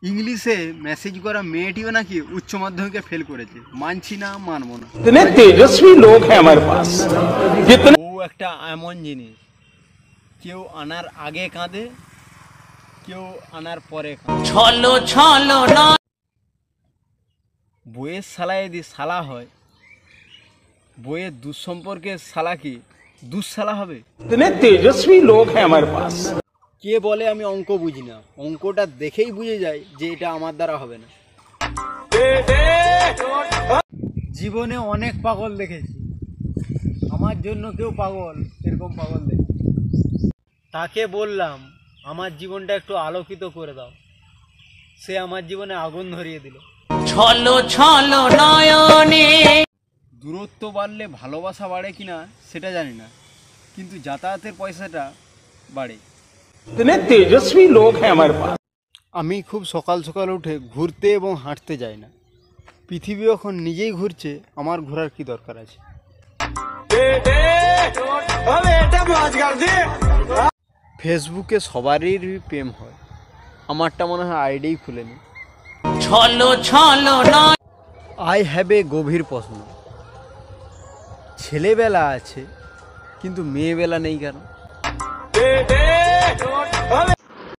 इंग्लिशे message करा मेয়েটিও নাকি উচ্চ মাধ্যমিকে ফেল করেছে। মানছি না, মানবো না। इतने तेजस्वी लोग हैं हमारे पास। जितने ও একটা এমন জিনিস, কেউ আনার আগে কাঁদে, কেউ আনার পরে কাঁদে। ছলো ছলো না বইয়ের শালা যদি শালা হয়, বইয়ের দুঃসম্পর্কে শালা কি দুঃশালা হবে? इतने तेजस्वी लोग हैं हमारे पास। কে বলে আমি অঙ্ক বুঝি না? অঙ্কটা দেখেই বুঝে যায় যে এটা আমার দ্বারা হবে না। জীবনে অনেক পাগল দেখেছি, আমার জন্য কেউ পাগল এরকম পাগল দেখি। তাকে বললাম আমার জীবনটা একটু আলোকিত করে দাও, সে আমার জীবনে আগুন ধরিয়ে দিল। ছলো ছলো নয়নে দূরত্ব বাড়লে ভালোবাসা বাড়ে কিনা সেটা জানি না, কিন্তু যাতায়াতের পয়সাটা বাড়ে। इतने तेजस्वी लोग हैं हमारे पास। আমি খুব সকাল সকাল উঠে ঘুরতে এবং হাঁটতে যাই না। পৃথিবী এখন নিজেই ঘুরছে, আমার ঘোরার কি দরকার আছে? ফেসবুকে সবারই প্রেম হয়, আমারটা মনে হয় আইডিই খুলেনি। ছলো ছলো নয় আই হ্যাভ এ গভীর প্রশ্ন, ছেলেবেলা আছে কিন্তু মেয়েবেলা নেই কেন?